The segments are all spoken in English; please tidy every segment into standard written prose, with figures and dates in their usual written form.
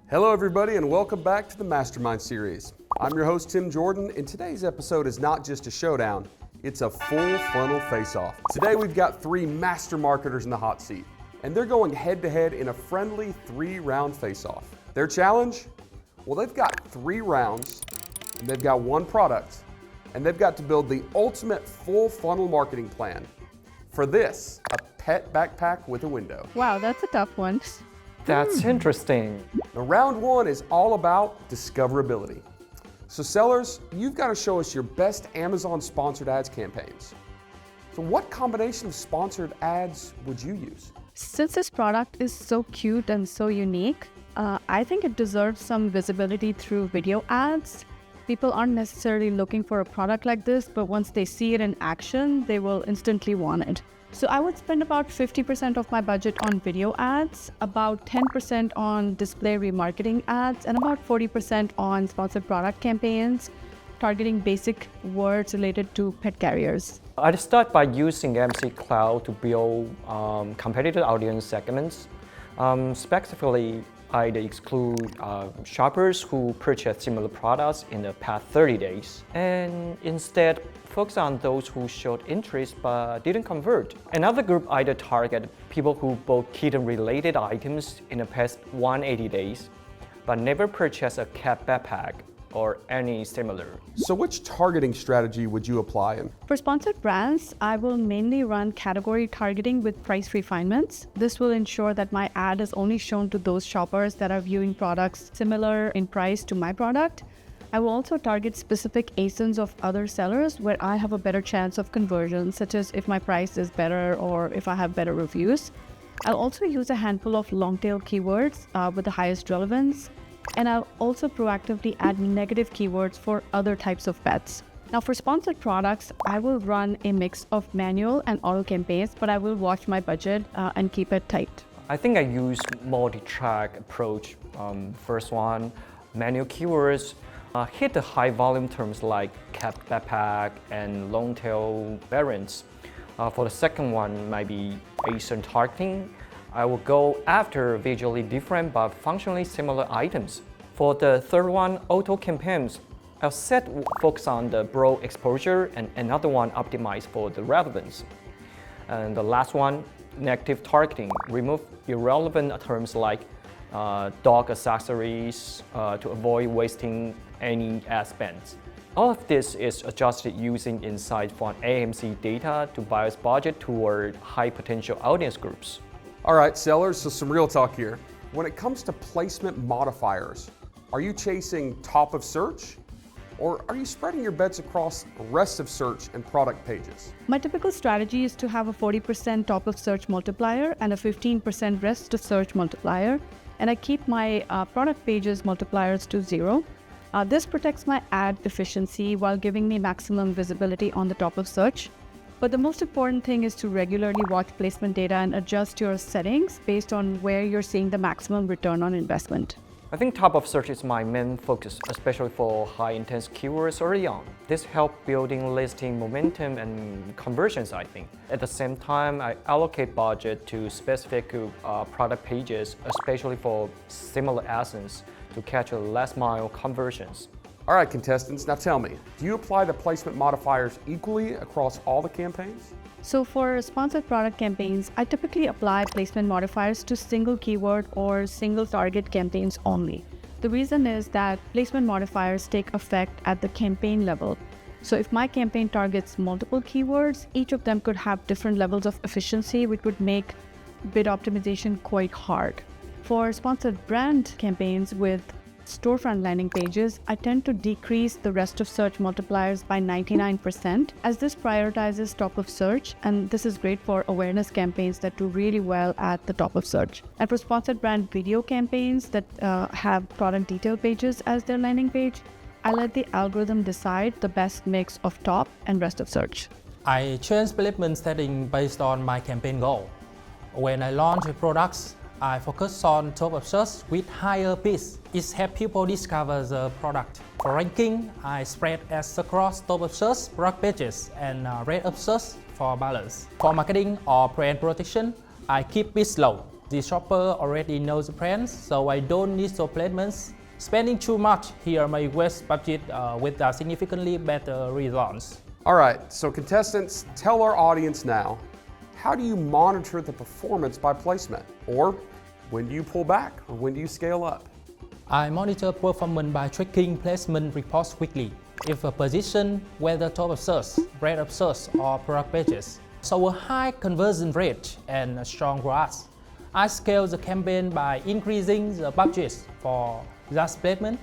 Hello everybody and welcome back to the Mastermind series. I'm your host Tim Jordan, and today's episode is not just a showdown, it's a full funnel face-off. Today we've got three master marketers in the hot seat, and they're going head-to-head in a friendly 3-round face-off. Their challenge? Well, they've got 3 rounds, and they've got 1 product, and they've got to build the ultimate full funnel marketing plan. For this, a pet backpack with a window. Wow, that's a tough one. That's interesting. Now, round 1 is all about discoverability. So sellers, you've got to show us your best Amazon sponsored ads campaigns. So what combination of sponsored ads would you use? Since this product is so cute and so unique, I think it deserves some visibility through video ads. People aren't necessarily looking for a product like this, but once they see it in action, they will instantly want it. So I would spend about 50% of my budget on video ads, about 10% on display remarketing ads, and about 40% on sponsored product campaigns, targeting basic words related to pet carriers. I'd start by using MC Cloud to build competitive audience segments. Specifically, I'd exclude shoppers who purchased similar products in the past 30 days, and instead focus on those who showed interest but didn't convert. Another group I'd target people who bought kitten-related items in the past 180 days, but never purchased a cat backpack or any similar. So which targeting strategy would you apply? For sponsored brands, I will mainly run category targeting with price refinements. This will ensure that my ad is only shown to those shoppers that are viewing products similar in price to my product. I will also target specific ASINs of other sellers where I have a better chance of conversion, such as if my price is better or if I have better reviews. I'll also use a handful of long-tail keywords with the highest relevance. And I'll also proactively add negative keywords for other types of pets. Now for sponsored products, I will run a mix of manual and auto campaigns, but I will watch my budget and keep it tight. I think I use multi-track approach. First one, manual keywords. Hit the high volume terms like cat backpack and long tail variants. For the second one, maybe ASIN targeting. I will go after visually different but functionally similar items. For the third one, auto campaigns, I'll set focus on the broad exposure and another one optimized for the relevance. And the last one, negative targeting, remove irrelevant terms like dog accessories to avoid wasting any ad spends. All of this is adjusted using insight from AMC data to bias budget toward high potential audience groups. All right, sellers, so some real talk here. When it comes to placement modifiers, are you chasing top of search, or are you spreading your bets across the rest of search and product pages? My typical strategy is to have a 40% top of search multiplier and a 15% rest of search multiplier, and I keep my product pages multipliers to 0. This protects my ad efficiency while giving me maximum visibility on the top of search. But the most important thing is to regularly watch placement data and adjust your settings based on where you're seeing the maximum return on investment. I think top of search is my main focus, especially for high intense keywords early on. This helps building listing momentum and conversions, I think. At the same time, I allocate budget to specific product pages, especially for similar ASINs, to catch last mile conversions. All right, contestants, now tell me, do you apply the placement modifiers equally across all the campaigns? So for sponsored product campaigns, I typically apply placement modifiers to single keyword or single target campaigns only. The reason is that placement modifiers take effect at the campaign level. So if my campaign targets multiple keywords, each of them could have different levels of efficiency, which would make bid optimization quite hard. For sponsored brand campaigns with storefront landing pages, I tend to decrease the rest of search multipliers by 99%, as this prioritizes top of search, and this is great for awareness campaigns that do really well at the top of search. And for sponsored brand video campaigns that have product detail pages as their landing page, I let the algorithm decide the best mix of top and rest of search. I change placement setting based on my campaign goal. When I launch products, I focus on top of search with higher bids. It helps people discover the product. For ranking, I spread ads across top of search, product pages, and rest of search for balance. For marketing or brand protection, I keep bids low. The shopper already knows the brands, so I don't need so placements. Spending too much here may waste budget with significantly better results. All right, so contestants, tell our audience now, how do you monitor the performance by placement? Or when do you pull back, or when do you scale up? I monitor performance by tracking placement reports weekly. If a position, whether top of search, breadth of search, or product pages, show a high conversion rate and a strong ROAS, I scale the campaign by increasing the budget for that placement.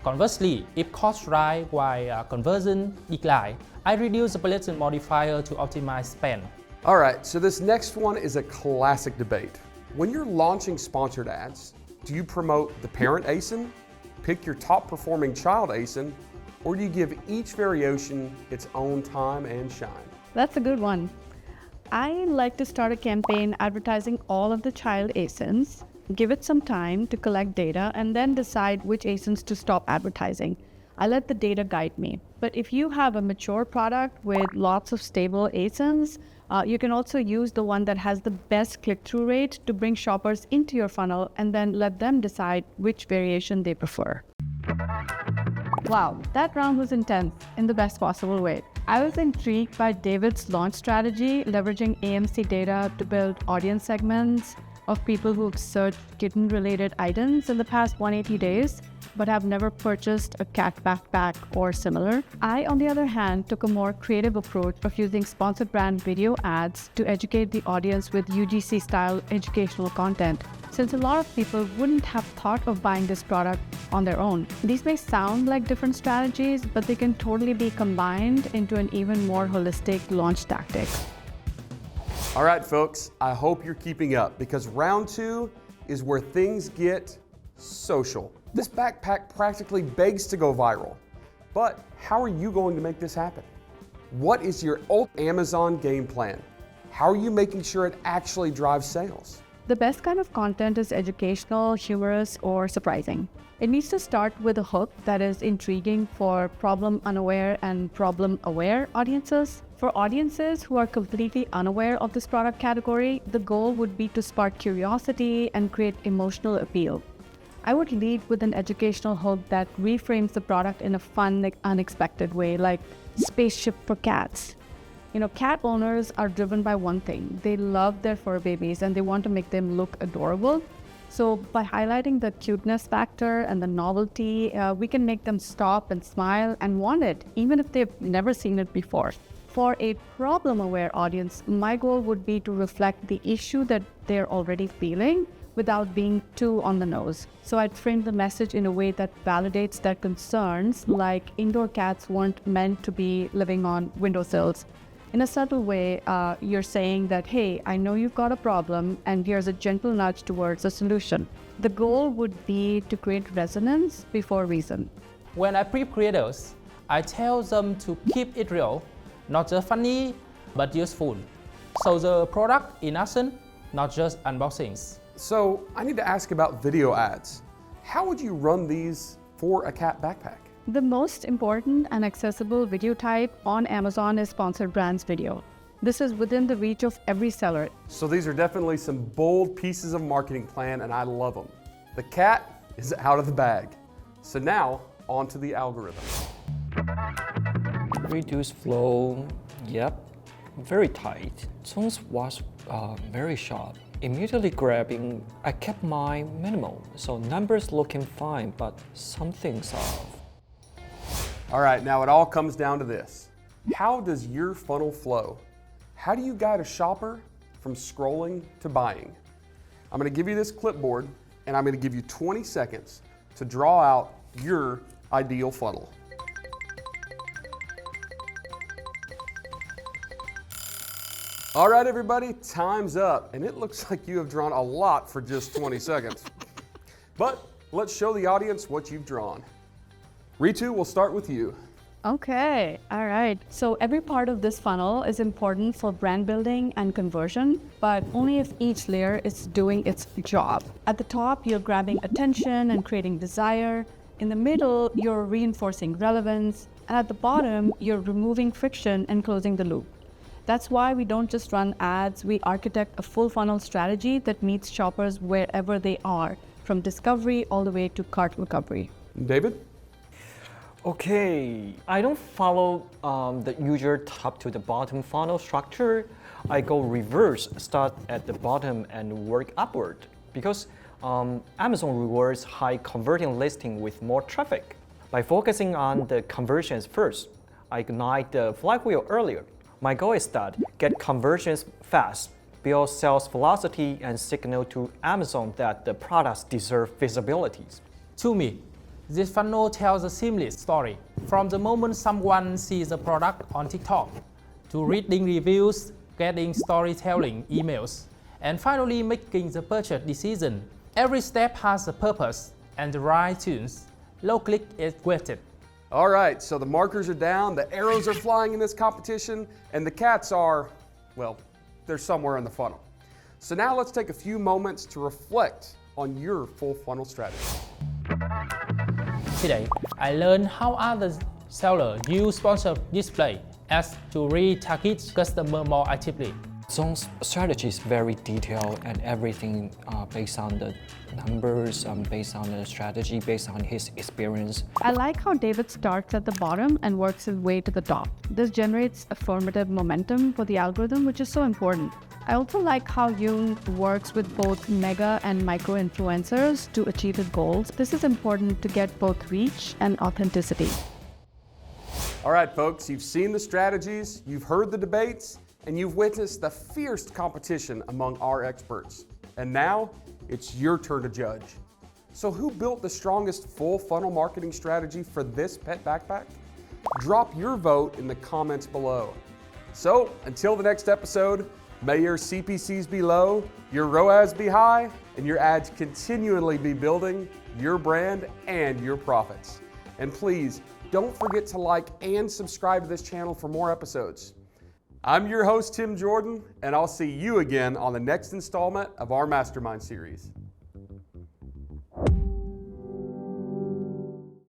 Conversely, if costs rise while conversion decline, I reduce the placement modifier to optimize spend. All right, so this next one is a classic debate. When you're launching sponsored ads, do you promote the parent ASIN, pick your top performing child ASIN, or do you give each variation its own time and shine? That's a good one. I like to start a campaign advertising all of the child ASINs, give it some time to collect data, and then decide which ASINs to stop advertising. I let the data guide me. But if you have a mature product with lots of stable ASINs, you can also use the one that has the best click-through rate to bring shoppers into your funnel and then let them decide which variation they prefer. Wow, that round was intense in the best possible way. I was intrigued by David's launch strategy, leveraging AMC data to build audience segments of people who've searched kitten-related items in the past 180 days, but have never purchased a cat backpack or similar. I, on the other hand, took a more creative approach of using sponsored brand video ads to educate the audience with UGC-style educational content, since a lot of people wouldn't have thought of buying this product on their own. These may sound like different strategies, but they can totally be combined into an even more holistic launch tactic. All right, folks, I hope you're keeping up because round two is where things get social. This backpack practically begs to go viral, but how are you going to make this happen? What is your Amazon game plan? How are you making sure it actually drives sales? The best kind of content is educational, humorous, or surprising. It needs to start with a hook that is intriguing for problem-unaware and problem-aware audiences. For audiences who are completely unaware of this product category, the goal would be to spark curiosity and create emotional appeal. I would lead with an educational hook that reframes the product in a fun, unexpected way, like spaceship for cats. You know, cat owners are driven by one thing. They love their fur babies and they want to make them look adorable. So by highlighting the cuteness factor and the novelty, we can make them stop and smile and want it, even if they've never seen it before. For a problem-aware audience, my goal would be to reflect the issue that they're already feeling without being too on the nose. So I'd frame the message in a way that validates their concerns, like indoor cats weren't meant to be living on windowsills. In a subtle way, you're saying that, hey, I know you've got a problem, and here's a gentle nudge towards a solution. The goal would be to create resonance before reason. When I prep creators, I tell them to keep it real, not just funny, but useful. So the product in action, not just unboxings. So I need to ask about video ads. How would you run these for a cat backpack? The most important and accessible video type on Amazon is sponsored brands video. This is within the reach of every seller. So these are definitely some bold pieces of marketing plan and I love them. The cat is out of the bag. So now on to the algorithm. Reduce flow, yep, very tight. Tones was very sharp. Immediately grabbing, I kept mine minimal, so numbers looking fine, but something's off. All right, now it all comes down to this. How does your funnel flow? How do you guide a shopper from scrolling to buying? I'm gonna give you this clipboard and I'm gonna give you 20 seconds to draw out your ideal funnel. All right, everybody, time's up. And it looks like you have drawn a lot for just 20 seconds. But let's show the audience what you've drawn. Ritu, we'll start with you. Okay, all right. So every part of this funnel is important for brand building and conversion, but only if each layer is doing its job. At the top, you're grabbing attention and creating desire. In the middle, you're reinforcing relevance. And at the bottom, you're removing friction and closing the loop. That's why we don't just run ads, we architect a full funnel strategy that meets shoppers wherever they are, from discovery all the way to cart recovery. David? Okay, I don't follow the usual top to the bottom funnel structure. I go reverse, start at the bottom and work upward because Amazon rewards high converting listing with more traffic. By focusing on the conversions first, I ignite the flywheel earlier. My goal is that get conversions fast, build sales velocity, and signal to Amazon that the products deserve visibility. To me, this funnel tells a seamless story. From the moment someone sees a product on TikTok, to reading reviews, getting storytelling emails, and finally making the purchase decision. Every step has a purpose and the right tunes. Low click is worth it. All right, so the markers are down, the arrows are flying in this competition, and the cats are, well, they're somewhere in the funnel. So now let's take a few moments to reflect on your full funnel strategy. Today, I learned how other sellers use sponsored display ads to retarget customer more actively. Zong's strategy is very detailed and everything based on the numbers, based on the strategy, based on his experience. I like how David starts at the bottom and works his way to the top. This generates affirmative momentum for the algorithm, which is so important. I also like how Yoon works with both mega and micro influencers to achieve his goals. This is important to get both reach and authenticity. All right, folks, you've seen the strategies, you've heard the debates, and you've witnessed the fierce competition among our experts. And now, it's your turn to judge. So who built the strongest full funnel marketing strategy for this pet backpack? Drop your vote in the comments below. So, until the next episode, may your CPCs be low, your ROAS be high, and your ads continually be building your brand and your profits. And please, don't forget to like and subscribe to this channel for more episodes. I'm your host, Tim Jordan, and I'll see you again on the next installment of our Mastermind series.